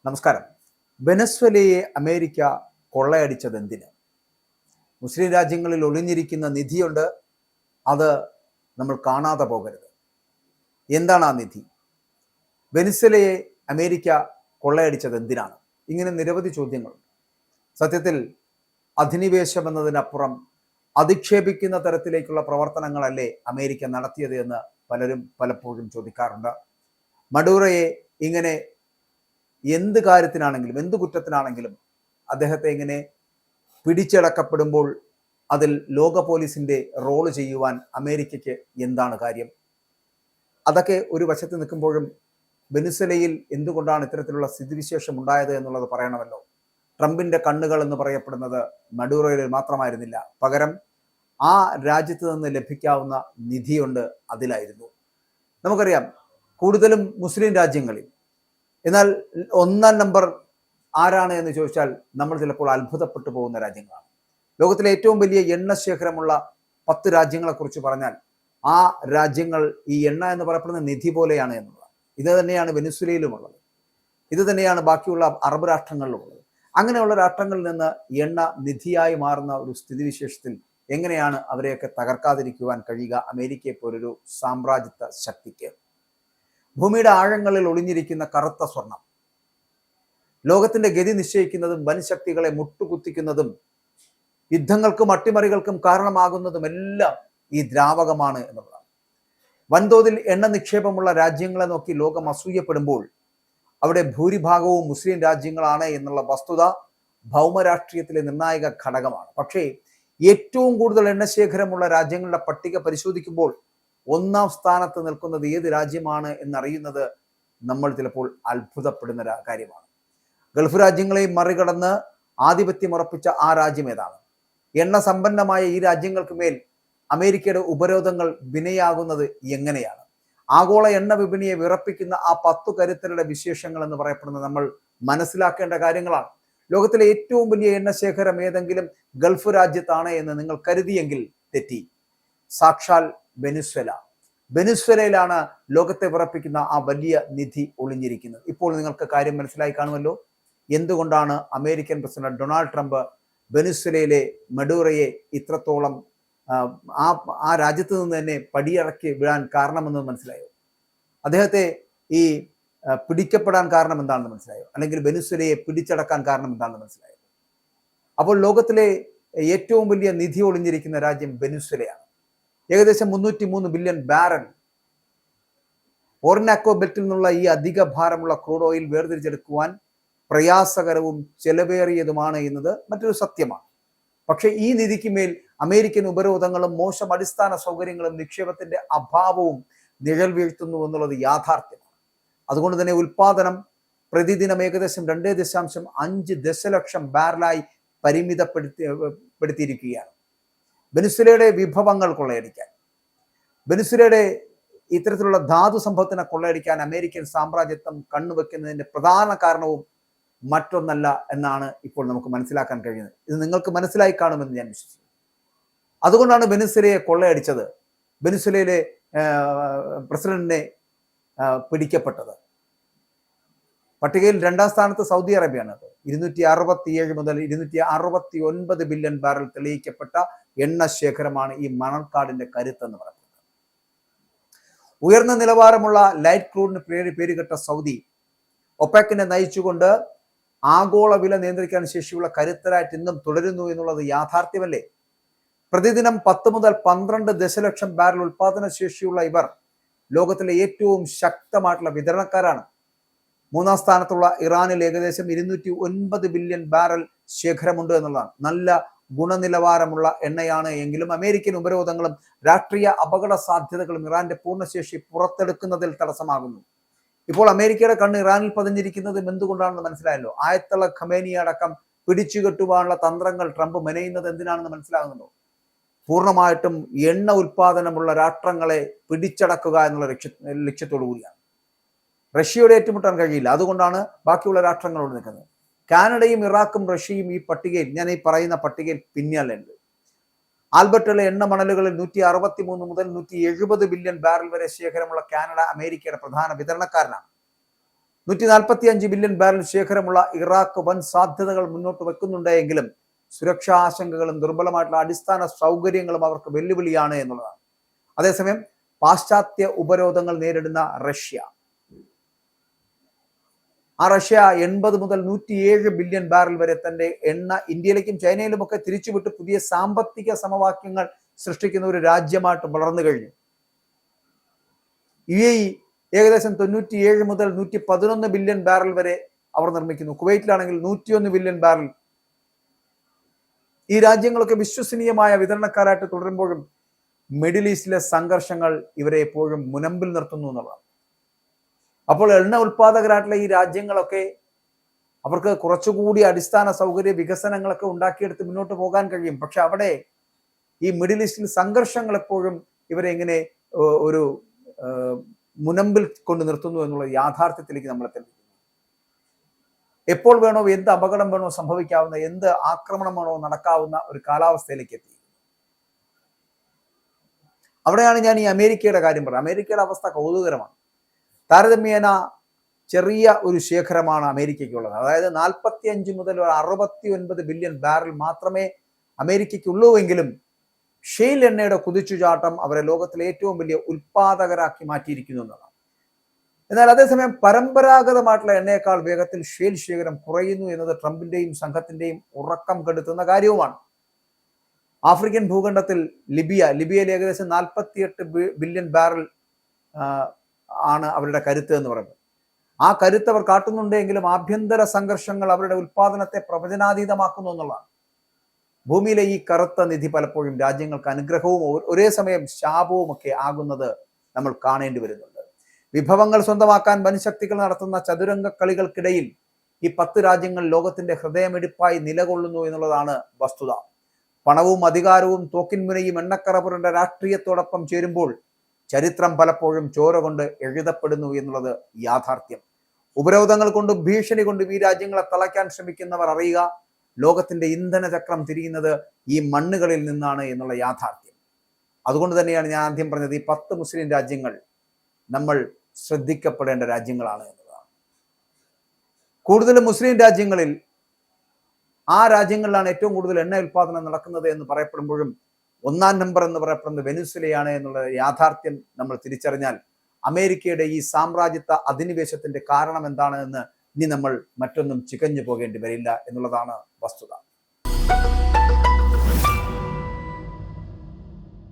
നമസ്കാരം. വെനസ്വേലയെ അമേരിക്ക കൊള്ളയടിച്ചത് എന്തിന്? മുസ്ലിം രാജ്യങ്ങളിൽ ഒളിഞ്ഞിരിക്കുന്ന നിധിയുണ്ട്, അത് നമ്മൾ കാണാതെ പോകരുത്. എന്താണ് ആ നിധി? വെനസ്വേലയെ അമേരിക്ക കൊള്ളയടിച്ചത് എന്തിനാണ്? ഇങ്ങനെ നിരവധി ചോദ്യങ്ങളുണ്ട്. സത്യത്തിൽ അധിനിവേശം എന്നതിനപ്പുറം അധിക്ഷേപിക്കുന്ന തരത്തിലേക്കുള്ള പ്രവർത്തനങ്ങളല്ലേ അമേരിക്ക നടത്തിയത് എന്ന് പലരും പലപ്പോഴും ചോദിക്കാറുണ്ട്. മഡൂറോയെ ഇങ്ങനെ എന്ത് കാര്യത്തിനാണെങ്കിലും എന്ത് കുറ്റത്തിനാണെങ്കിലും അദ്ദേഹത്തെ ഇങ്ങനെ പിടിച്ചടക്കപ്പെടുമ്പോൾ അതിൽ ലോക പോലീസിന്റെ റോള് ചെയ്യുവാൻ അമേരിക്കയ്ക്ക് എന്താണ് കാര്യം? അതൊക്കെ ഒരു വശത്ത് നിൽക്കുമ്പോഴും വെനിസ്വേലയിൽ എന്തുകൊണ്ടാണ് ഇത്തരത്തിലുള്ള സ്ഥിതിവിശേഷം ഉണ്ടായത് എന്നുള്ളത് പറയണമല്ലോ. ട്രംപിന്റെ കണ്ണുകൾ എന്ന് പറയപ്പെടുന്നത് മഡൂറോയിൽ മാത്രമായിരുന്നില്ല, പകരം ആ രാജ്യത്ത് നിന്ന് ലഭിക്കാവുന്ന നിധിയുണ്ട്, അതിലായിരുന്നു. നമുക്കറിയാം, കൂടുതലും മുസ്ലിം രാജ്യങ്ങളിൽ. എന്നാൽ ഒന്നാം നമ്പർ ആരാണ് എന്ന് ചോദിച്ചാൽ നമ്മൾ ചിലപ്പോൾ അത്ഭുതപ്പെട്ടു പോകുന്ന രാജ്യങ്ങളാണ്. ലോകത്തിലെ ഏറ്റവും വലിയ എണ്ണ ശേഖരമുള്ള 10 രാജ്യങ്ങളെക്കുറിച്ച് പറഞ്ഞാൽ ആ രാജ്യങ്ങൾ ഈ എണ്ണ എന്ന് പറയപ്പെടുന്ന നിധി പോലെയാണ് എന്നുള്ളതാണ്. ഇത് തന്നെയാണ് വെനിസ്വേലയിലുമുള്ളത്, ഇത് തന്നെയാണ് ബാക്കിയുള്ള അറബ് രാഷ്ട്രങ്ങളിലുമുള്ളത്. അങ്ങനെയുള്ള രാഷ്ട്രങ്ങളിൽ നിന്ന് എണ്ണ നിധിയായി മാറുന്ന ഒരു സ്ഥിതിവിശേഷത്തിൽ എങ്ങനെയാണ് അവരെയൊക്കെ തകർക്കാതിരിക്കുവാൻ കഴിയുക അമേരിക്കയെ പോലൊരു സാമ്രാജ്യത്വ ശക്തിക്ക്? ഭൂമിയുടെ ആഴങ്ങളിൽ ഒളിഞ്ഞിരിക്കുന്ന കറുത്ത സ്വർണം ലോകത്തിന്റെ ഗതി നിശ്ചയിക്കുന്നതും വൻ ശക്തികളെ മുട്ടുകുത്തിക്കുന്നതും യുദ്ധങ്ങൾക്കും അട്ടിമറികൾക്കും കാരണമാകുന്നതുമെല്ലാം ഈ ദ്രാവകമാണ് എന്നുള്ളതാണ്. വൻതോതിൽ എണ്ണ നിക്ഷേപമുള്ള രാജ്യങ്ങളെ നോക്കി ലോകം അസൂയപ്പെടുമ്പോൾ അവിടെ ഭൂരിഭാഗവും മുസ്ലിം രാജ്യങ്ങളാണ് എന്നുള്ള വസ്തുത ഭൗമരാഷ്ട്രീയത്തിലെ നിർണായക ഘടകമാണ്. പക്ഷേ ഏറ്റവും കൂടുതൽ എണ്ണശേഖരമുള്ള രാജ്യങ്ങളുടെ പട്ടിക പരിശോധിക്കുമ്പോൾ ഒന്നാം സ്ഥാനത്ത് നിൽക്കുന്നത് ഏത് രാജ്യമാണ് എന്നറിയുന്നത് നമ്മൾ ചിലപ്പോൾ അത്ഭുതപ്പെടുന്ന കാര്യമാണ്. ഗൾഫ് രാജ്യങ്ങളെയും മറികടന്ന് ആധിപത്യം ഉറപ്പിച്ച ആ രാജ്യം ഏതാണ്? എണ്ണ സമ്പന്നമായ ഈ രാജ്യങ്ങൾക്ക് മേൽ അമേരിക്കയുടെ ഉപരോധങ്ങൾ വിനയാകുന്നത് എങ്ങനെയാണ്? ആഗോള എണ്ണ വിപണിയെ വിറപ്പിക്കുന്ന ആ 10 കരുത്തരുടെ വിശേഷങ്ങൾ എന്ന് പറയപ്പെടുന്നത് നമ്മൾ മനസ്സിലാക്കേണ്ട കാര്യങ്ങളാണ്. ലോകത്തിലെ ഏറ്റവും വലിയ എണ്ണ ശേഖരം ഏതെങ്കിലും ഗൾഫ് രാജ്യത്താണ് എന്ന് നിങ്ങൾ കരുതിയെങ്കിൽ തെറ്റി. സാക്ഷാൽ വെനിസ്വേലയിലാണ് ലോകത്തെ വിറപ്പിക്കുന്ന ആ വലിയ നിധി ഒളിഞ്ഞിരിക്കുന്നത്. ഇപ്പോൾ നിങ്ങൾക്ക് കാര്യം മനസ്സിലായി കാണുമല്ലോ, എന്തുകൊണ്ടാണ് അമേരിക്കൻ പ്രസിഡന്റ് ഡൊണാൾഡ് ട്രംപ് വെനിസ്വേലയിലെ മഡൂറോയെ ഇത്രത്തോളം ആ രാജ്യത്ത് നിന്ന് തന്നെ പടിയിറക്കി വിടാൻ കാരണമെന്ന് മനസ്സിലായോ? അദ്ദേഹത്തെ ഈ പിടിക്കപ്പെടാൻ കാരണം എന്താണെന്ന് മനസ്സിലായോ? അല്ലെങ്കിൽ വെനിസ്വേലയെ പിടിച്ചടക്കാൻ കാരണം എന്താണെന്ന് മനസ്സിലായോ? അപ്പോൾ ലോകത്തിലെ ഏറ്റവും വലിയ നിധി ഒളിഞ്ഞിരിക്കുന്ന രാജ്യം വെനിസ്വേലയാണ്. ഏകദേശം 303 ബില്യൺ ബാരൽ ഓർനാക്കോ ബെൽറ്റിൽ നിന്നുള്ള ഈ അധിക ഭാരമുള്ള ക്രൂഡ് ഓയിൽ വേർതിരിച്ചെടുക്കുവാൻ പ്രയാസകരവും ചെലവേറിയതുമാണ് എന്നത് മറ്റൊരു സത്യമാണ്. പക്ഷെ ഈ നിധിക്ക് മേൽ അമേരിക്കൻ ഉപരോധങ്ങളും മോശം അടിസ്ഥാന സൗകര്യങ്ങളും നിക്ഷേപത്തിന്റെ അഭാവവും നിഴൽ വീഴ്ത്തുന്നു എന്നുള്ളത് യാഥാർത്ഥ്യമാണ്. അതുകൊണ്ട് തന്നെ ഉൽപാദനം പ്രതിദിനം ഏകദേശം 2.5 ദശലക്ഷം ബാരലായി പരിമിതപ്പെടുത്തിയിരിക്കുകയാണ്. വെനിസ്വേലയുടെ വിഭവങ്ങൾ കൊള്ളയടിക്കാൻ, വെനിസ്വേലയുടെ ഇത്തരത്തിലുള്ള ധാതു സമ്പത്തിനെ കൊള്ളയടിക്കാൻ അമേരിക്കൻ സാമ്രാജ്യത്വം കണ്ണുവെക്കുന്നതിന്റെ പ്രധാന കാരണവും മറ്റൊന്നല്ല എന്നാണ് ഇപ്പോൾ നമുക്ക് മനസ്സിലാക്കാൻ കഴിയുന്നത്. ഇത് നിങ്ങൾക്ക് മനസ്സിലായി കാണുമെന്ന് ഞാൻ വിശ്വസിക്കുന്നു. അതുകൊണ്ടാണ് വെനിസ്വേലയെ കൊള്ളയടിച്ചത്, വെനിസ്വേലയിലെ പ്രസിഡന്റിനെ പിടിക്കപ്പെട്ടത്. പട്ടികയിൽ 2ാം സ്ഥാനത്ത് സൗദി അറേബ്യയാണ്. 267 മുതൽ 269 ബില്യൺ ബാരൽ തെളിയിക്കപ്പെട്ട എണ്ണ ശേഖരമാണ് ഈ മണൽക്കാടിന്റെ കരുത്തെന്ന് പറയുന്നത്. ഉയർന്ന നിലവാരമുള്ള ലൈറ്റ് ക്രൂഡിന് പേരുകെട്ട സൗദി ഒപെക്കിനെ നയിച്ചുകൊണ്ട് ആഗോള വില നിയന്ത്രിക്കാൻ ശേഷിയുള്ള കരുത്തരായിട്ട് ഇന്നും തുടരുന്നു എന്നുള്ളത് യാഥാർത്ഥ്യമല്ലേ? പ്രതിദിനം 10 മുതൽ 12 ദശലക്ഷം ബാരൽ ഉൽപാദന ശേഷിയുള്ള ഇവർ ലോകത്തിലെ ഏറ്റവും ശക്തമായിട്ടുള്ള വിതരണക്കാരാണ്. 3ാം സ്ഥാനത്തുള്ള ഇറാനിൽ ഏകദേശം 209 ബില്യൺ ബാരൽ ശേഖരമുണ്ട് എന്നുള്ളതാണ്. നല്ല ഗുണനിലവാരമുള്ള എണ്ണയാണ് എങ്കിലും അമേരിക്കൻ ഉപരോധങ്ങളും രാഷ്ട്രീയ അപകട സാധ്യതകളും ഇറാന്റെ പൂർണ്ണശേഷി പുറത്തെടുക്കുന്നതിൽ തടസ്സമാകുന്നു. ഇപ്പോൾ അമേരിക്കയുടെ കണ്ണ് ഇറാനിൽ പതിഞ്ഞിരിക്കുന്നതും എന്തുകൊണ്ടാണെന്ന് മനസ്സിലായല്ലോ. ആയത്തുള്ള ഖമേനി അടക്കം പിടിച്ചുകെട്ടുവാനുള്ള തന്ത്രങ്ങൾ ട്രംപ് മെനയുന്നത് എന്തിനാണെന്ന് മനസ്സിലാകുന്നുണ്ടോ? പൂർണ്ണമായിട്ടും എണ്ണ ഉൽപാദനമുള്ള രാഷ്ട്രങ്ങളെ പിടിച്ചടക്കുക എന്നുള്ള ലക്ഷ്യത്തോടു കൂടിയാണ്. റഷ്യയോട് ഏറ്റുമുട്ടാൻ കഴിയില്ല, അതുകൊണ്ടാണ് ബാക്കിയുള്ള രാഷ്ട്രങ്ങളോട് നിൽക്കുന്നത്. കാനഡയും ഇറാഖും റഷ്യയും ഈ പട്ടികയിൽ, ഞാൻ ഈ പറയുന്ന പട്ടികയിൽ പിന്നാലുണ്ട്. ആൽബർട്ടയിലെ എണ്ണ മണലുകളിൽ 163 മുതൽ 170 ബില്യൺ ബാരൽ വരെ ശേഖരമുള്ള കാനഡ അമേരിക്കയുടെ പ്രധാന വിതരണക്കാരനാണ്. 145 ബില്യൺ ബാരൽ ശേഖരമുള്ള ഇറാഖ് വൻ സാധ്യതകൾ മുന്നോട്ട് വെക്കുന്നുണ്ടെങ്കിലും സുരക്ഷാ ആശങ്കകളും ദുർബലമായിട്ടുള്ള അടിസ്ഥാന സൗകര്യങ്ങളും അവർക്ക് വെല്ലുവിളിയാണ് എന്നുള്ളതാണ്. അതേസമയം പാശ്ചാത്യ ഉപരോധങ്ങൾ നേരിടുന്ന റഷ്യ, റഷ്യ 80 മുതൽ 107 ബില്യൺ ബാരൽ വരെ തന്റെ എണ്ണ ഇന്ത്യയിലേക്കും ചൈനയിലുമൊക്കെ തിരിച്ചുവിട്ട് പുതിയ സാമ്പത്തിക സമവാക്യങ്ങൾ സൃഷ്ടിക്കുന്ന ഒരു രാജ്യമായിട്ട് വളർന്നു കഴിഞ്ഞു. UAE ഏകദേശം 97 മുതൽ 111 ബില്യൺ ബാരൽ വരെ അവർ നിർമ്മിക്കുന്നു. കുവൈറ്റിലാണെങ്കിൽ 101 ബില്യൺ ബാരൽ. ഈ രാജ്യങ്ങളൊക്കെ വിശ്വസനീയമായ വിതരണക്കാരായിട്ട് തുടരുമ്പോഴും മിഡിൽ ഈസ്റ്റിലെ സംഘർഷങ്ങൾ ഇവരെ എപ്പോഴും മുനമ്പിൽ നിർത്തുന്നു എന്നുള്ളതാണ്. അപ്പോൾ എണ്ണ ഉൽപാദകരായിട്ടുള്ള ഈ രാജ്യങ്ങളൊക്കെ അവർക്ക് കുറച്ചുകൂടി അടിസ്ഥാന സൗകര്യ വികസനങ്ങളൊക്കെ ഉണ്ടാക്കിയെടുത്ത് മുന്നോട്ട് പോകാൻ കഴിയും. പക്ഷെ അവിടെ ഈ മിഡിൽ ഈസ്റ്റിൽ സംഘർഷങ്ങൾ എപ്പോഴും ഇവരെ എങ്ങനെ ഒരു മുനമ്പിൽ കൊണ്ട് നിർത്തുന്നു എന്നുള്ള യാഥാർത്ഥ്യത്തിലേക്ക് നമ്മളെ തെളിയിക്കുന്നു. എപ്പോൾ വേണോ എന്ത് അപകടം വേണോ സംഭവിക്കാവുന്ന, എന്ത് ആക്രമണം വേണോ നടക്കാവുന്ന ഒരു കാലാവസ്ഥയിലേക്ക് എത്തി. അവിടെയാണ് ഞാൻ ഈ അമേരിക്കയുടെ കാര്യം പറഞ്ഞത്. അമേരിക്കയുടെ അവസ്ഥ കൗതുകരമാണ്. താരതമ്യേന ചെറിയ ഒരു ശേഖരമാണ് അമേരിക്കയ്ക്കുള്ളത്. അതായത് 45 മുതൽ 69 ബില്യൺ ബാരൽ മാത്രമേ അമേരിക്കയ്ക്കുള്ളൂവെങ്കിലും ഷെയിൽ എണ്ണയുടെ കുതിച്ചുചാട്ടം അവരെ ലോകത്തിലെ ഏറ്റവും വലിയ ഉൽപാദകരാക്കി മാറ്റിയിരിക്കുന്നു എന്നതാണ്. എന്നാൽ അതേസമയം പരമ്പരാഗതമായിട്ടുള്ള എണ്ണയേക്കാൾ വേഗത്തിൽ ഷെയിൽ ശേഖരം കുറയുന്നു എന്നത് ട്രംപിന്റെയും സംഘത്തിന്റെയും ഉറക്കം കെടുത്തുന്ന കാര്യവുമാണ്. ആഫ്രിക്കൻ ഭൂഖണ്ഡത്തിൽ ലിബിയയിൽ ഏകദേശം 48 ബില്യൺ ബാരൽ ആണ് അവരുടെ കരുത്ത് എന്ന് പറയുന്നത്. ആ കരുത്ത് അവർ കാട്ടുന്നുണ്ടെങ്കിലും ആഭ്യന്തര സംഘർഷങ്ങൾ അവരുടെ ഉൽപാദനത്തെ പ്രവചനാതീതമാക്കുന്നു എന്നുള്ളതാണ്. ഭൂമിയിലെ ഈ കറുത്ത നിധി പലപ്പോഴും രാജ്യങ്ങൾക്ക് അനുഗ്രഹവും ഒരേ സമയം ശാപവും ഒക്കെ ആകുന്നത് നമ്മൾ കാണേണ്ടി വരുന്നുണ്ട്. വിഭവങ്ങൾ സ്വന്തമാക്കാൻ വൻശക്തികൾ നടത്തുന്ന ചതുരംഗ കളികൾക്കിടയിൽ ഈ 10 രാജ്യങ്ങൾ ലോകത്തിന്റെ ഹൃദയമിടിപ്പായി നിലകൊള്ളുന്നു എന്നുള്ളതാണ് വസ്തുത. പണവും അധികാരവും തോക്കിൻമുനയും എണ്ണക്കറ പുരണ്ട രാഷ്ട്രീയത്തോടൊപ്പം ചേരുമ്പോൾ ചരിത്രം പലപ്പോഴും ചോര കൊണ്ട് എഴുതപ്പെടുന്നു എന്നുള്ളത് യാഥാർത്ഥ്യം. ഉപരോധങ്ങൾ കൊണ്ടും ഭീഷണി കൊണ്ടും ഈ രാജ്യങ്ങളെ തളയ്ക്കാൻ ശ്രമിക്കുന്നവർ അറിയുക, ലോകത്തിന്റെ ഇന്ധന ചക്രം തിരിയുന്നത് ഈ മണ്ണുകളിൽ നിന്നാണ് എന്നുള്ള യാഥാർത്ഥ്യം. അതുകൊണ്ട് തന്നെയാണ് ഞാൻ ആദ്യം പറഞ്ഞത്, ഈ 10 മുസ്ലിം രാജ്യങ്ങൾ നമ്മൾ ശ്രദ്ധിക്കപ്പെടേണ്ട രാജ്യങ്ങളാണ് എന്നതാണ്. കൂടുതലും മുസ്ലിം രാജ്യങ്ങളിൽ ആ രാജ്യങ്ങളിലാണ് ഏറ്റവും കൂടുതൽ എണ്ണ ഉൽപാദനം നടക്കുന്നത് എന്ന് പറയപ്പെടുമ്പോഴും 1-ാം നമ്പർ എന്ന് പറയപ്പെടുന്നത് വെനിസ്വേലയാണ് എന്നുള്ള യാഥാർത്ഥ്യം നമ്മൾ തിരിച്ചറിഞ്ഞാൽ അമേരിക്കയുടെ ഈ സാമ്രാജ്യത്വ അധിനിവേശത്തിന്റെ കാരണം എന്താണ് എന്ന് ഇനി നമ്മൾ മറ്റൊന്നും ചികഞ്ഞു പോകേണ്ടി വരില്ല എന്നുള്ളതാണ് വസ്തുത.